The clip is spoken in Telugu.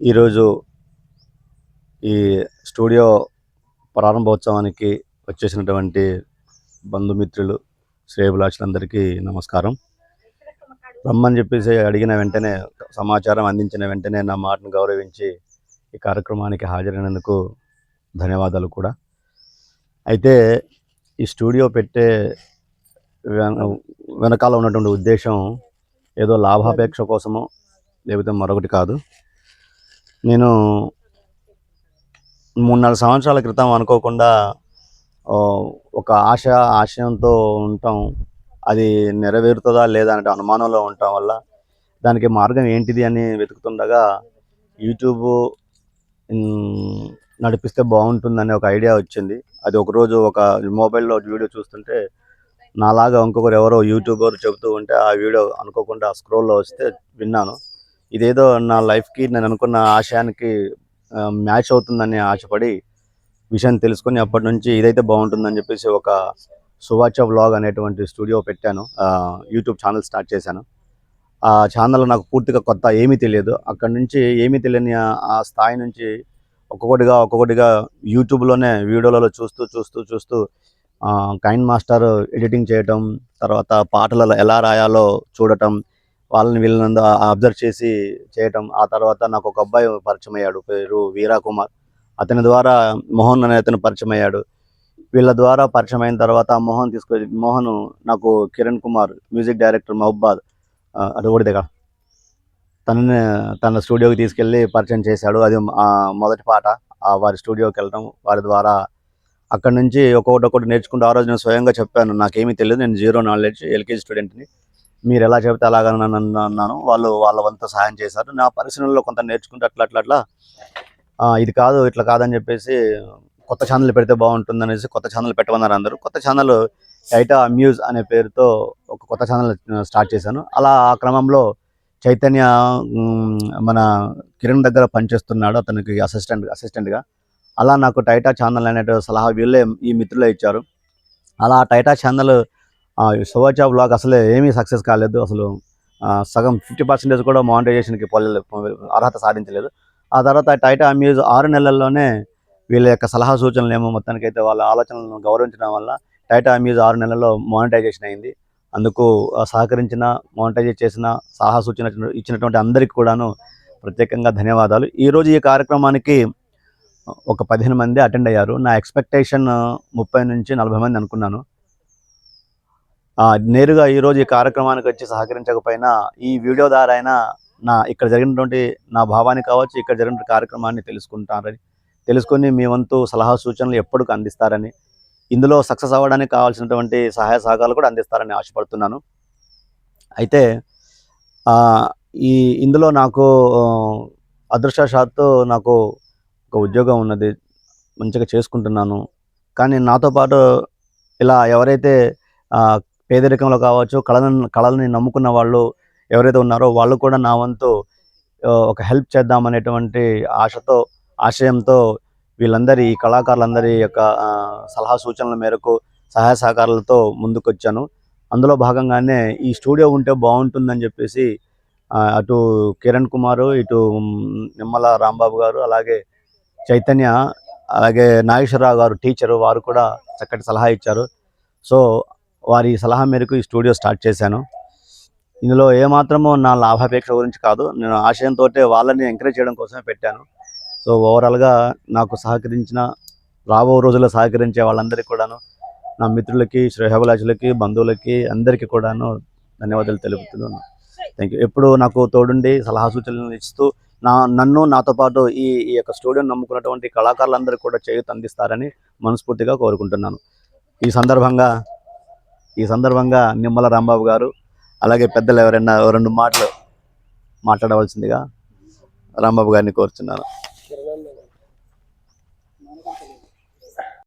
ఈరోజు ఈ స్టూడియో ప్రారంభోత్సవానికి వచ్చేసినటువంటి బంధుమిత్రులు, శ్రేయోభిలాషులందరికీ నమస్కారం. రమ్మని చెప్పేసి అడిగిన వెంటనే, సమాచారం అందించిన వెంటనే నా మాటను గౌరవించి ఈ కార్యక్రమానికి హాజరైనందుకు ధన్యవాదాలు కూడా. అయితే ఈ స్టూడియో పెట్టే వెనకాల ఉన్నటువంటి ఉద్దేశం ఏదో లాభాపేక్ష కోసమో లేకపోతే మరొకటి కాదు. నేను 3-4 సంవత్సరాల క్రితం అనుకోకుండా ఒక ఆశయంతో ఉంటాం. అది నెరవేరుతుందా లేదా అనే అనుమానంలో ఉండటం వల్ల దానికి మార్గం ఏంటిది అని వెతుకుతుండగా యూట్యూబ్ నడిపిస్తే బాగుంటుందనే ఒక ఐడియా వచ్చింది. అది ఒకరోజు ఒక మొబైల్లో వీడియో చూస్తుంటే నాలాగా ఇంకొకరు ఎవరో యూట్యూబర్ చెబుతూ ఉంటే ఆ వీడియో అనుకోకుండా స్క్రోల్లో వస్తే విన్నాను. ఇదేదో నా లైఫ్కి, నేను అనుకున్న ఆశయానికి మ్యాచ్ అవుతుందని ఆశపడి విషయాన్ని తెలుసుకొని అప్పటి నుంచి ఇదైతే బాగుంటుందని చెప్పేసి ఒక సువాచ వ్లాగ్ అనేటువంటి స్టూడియో పెట్టాను. యూట్యూబ్ ఛానల్ స్టార్ట్ చేశాను. ఆ ఛానల్ నాకు పూర్తిగా కొత్త, ఏమీ తెలియదు. అక్కడి నుంచి ఏమీ తెలియని ఆ స్థాయి నుంచి ఒక్కొక్కటిగా యూట్యూబ్లోనే వీడియోలలో చూస్తూ కైన్ మాస్టర్ ఎడిటింగ్ చేయటం, తర్వాత పాటలలో ఎలా రాయాలో చూడటం, వాళ్ళని వీళ్ళని అబ్జర్వ్ చేసి చేయటం. ఆ తర్వాత నాకు ఒక అబ్బాయి పరిచయం అయ్యాడు, పేరు వీరా కుమార్. అతని ద్వారా మోహన్ అనే అతను పరిచయం అయ్యాడు. వీళ్ళ ద్వారా పరిచయం అయిన తర్వాత మోహన్ నాకు కిరణ్ కుమార్, మ్యూజిక్ డైరెక్టర్ మహబాద్, అది ఒకటి దగ్గర తన స్టూడియోకి తీసుకెళ్ళి పరిచయం చేశాడు. అది మొదటి పాట. వారి స్టూడియోకి వెళ్ళడం, వారి ద్వారా అక్కడి నుంచి ఒక్కొక్కటి నేర్చుకుంటూ, ఆ రోజు నేను స్వయంగా చెప్పాను, నాకేమీ తెలియదు, నేను జీరో నాలెడ్జ్, ఎల్కేజీ స్టూడెంట్ని, మీరు ఎలా చెబితే అలాగని నన్ను అన్నాను. వాళ్ళు వాళ్ళ వంతు సహాయం చేశారు. నా పరిశీలనలో కొంత నేర్చుకుంటే అట్లా ఇది కాదు, ఇట్లా కాదని చెప్పేసి కొత్త ఛానల్ పెడితే బాగుంటుందనేసి కొత్త ఛానల్ పెట్టమన్నారు అందరూ. కొత్త ఛానల్ టైటా అమ్యూజ్ అనే పేరుతో ఒక కొత్త ఛానల్ స్టార్ట్ చేశాను. అలా ఆ క్రమంలో చైతన్య మన కిరణ్ దగ్గర పనిచేస్తున్నాడు, అతనికి అసిస్టెంట్గా. అలా నాకు టైటా ఛానల్ అనే సలహా వీళ్ళే, ఈ మిత్రులే ఇచ్చారు. అలా టైటా ఛానల్ సువాచ వ్లాగ్ అసలే ఏమీ సక్సెస్ కాలేదు. అసలు సగం 50% కూడా మానిటైజేషన్కి అర్హత సాధించలేదు. ఆ తర్వాత టైటా అమ్యూజ్ 6 నెలల్లోనే వీళ్ళ యొక్క సలహా సూచనలు ఏమో మొత్తానికైతే వాళ్ళ ఆలోచనలను గౌరవించడం వల్ల టైటా అమ్యూజ్ 6 నెలల్లో మానిటైజేషన్ అయింది. అందుకు సహకరించిన, మానిటైజ్ చేసిన, సలహా సూచన ఇచ్చినటువంటి అందరికీ కూడాను ప్రత్యేకంగా ధన్యవాదాలు. ఈరోజు ఈ కార్యక్రమానికి ఒక 15 మంది అటెండ్ అయ్యారు. నా ఎక్స్పెక్టేషన్ 30-40 మంది అనుకున్నాను. నేరుగా ఈరోజు ఈ కార్యక్రమానికి వచ్చి సహకరించకపోయినా ఈ వీడియో ద్వారా అయినా ఇక్కడ జరిగినటువంటి నా భావాన్ని కావచ్చు, ఇక్కడ జరిగిన కార్యక్రమాన్ని తెలుసుకొని మీ వంతు సలహా సూచనలు ఎప్పటికీ అందిస్తారని, ఇందులో సక్సెస్ అవ్వడానికి కావాల్సినటువంటి సహాయ సహకారాలు కూడా అందిస్తారని ఆశపడుతున్నాను. అయితే ఇందులో నాకు అదృష్టవశాత్తు నాకు ఒక ఉద్యోగం ఉన్నది, మంచిగా చేసుకుంటున్నాను. కానీ నాతో పాటు ఇలా ఎవరైతే పేదరికంలో కావచ్చు, కళలని నమ్ముకున్న వాళ్ళు ఎవరైతే ఉన్నారో వాళ్ళు కూడా నా వంతు ఒక హెల్ప్ చేద్దామనేటువంటి ఆశయంతో వీళ్ళందరి, ఈ కళాకారులందరి యొక్క సలహా సూచనల మేరకు, సహాయ సహకారాలతో ముందుకొచ్చాను. అందులో భాగంగానే ఈ స్టూడియో ఉంటే బాగుంటుందని చెప్పేసి అటు కిరణ్ కుమారు, ఇటు నిమ్మల రాంబాబు గారు, అలాగే చైతన్య, అలాగే నాగేశ్వరరావు గారు టీచరు, వారు కూడా చక్కటి సలహా ఇచ్చారు. సో వారి సలహా మేరకు ఈ స్టూడియో స్టార్ట్ చేశాను. ఇందులో ఏమాత్రమో నా లాభాపేక్ష గురించి కాదు, నేను ఆశయంతో వాళ్ళని ఎంకరేజ్ చేయడం కోసమే పెట్టాను. సో ఓవరాల్గా నాకు సహకరించిన, రాబో రోజుల్లో సహకరించే వాళ్ళందరికీ కూడాను, నా మిత్రులకి, శ్రేయోభిలాషులకి, బంధువులకి అందరికీ కూడాను ధన్యవాదాలు తెలుపుతున్నాను. Thank you. ఎప్పుడు నాకు తోడుండి సలహా సూచనలు ఇస్తూ నాతో పాటు ఈ యొక్క స్టూడియోని నమ్ముకున్నటువంటి కళాకారులందరికీ కూడా చేయూత అందిస్తారని మనస్ఫూర్తిగా కోరుకుంటున్నాను. ఈ సందర్భంగా నిమ్మల రాంబాబు గారు, అలాగే పెద్దలు ఎవరైనా 2 మాటలు మాట్లాడవలసిందిగా రాంబాబు గారిని కోరుచున్నాను.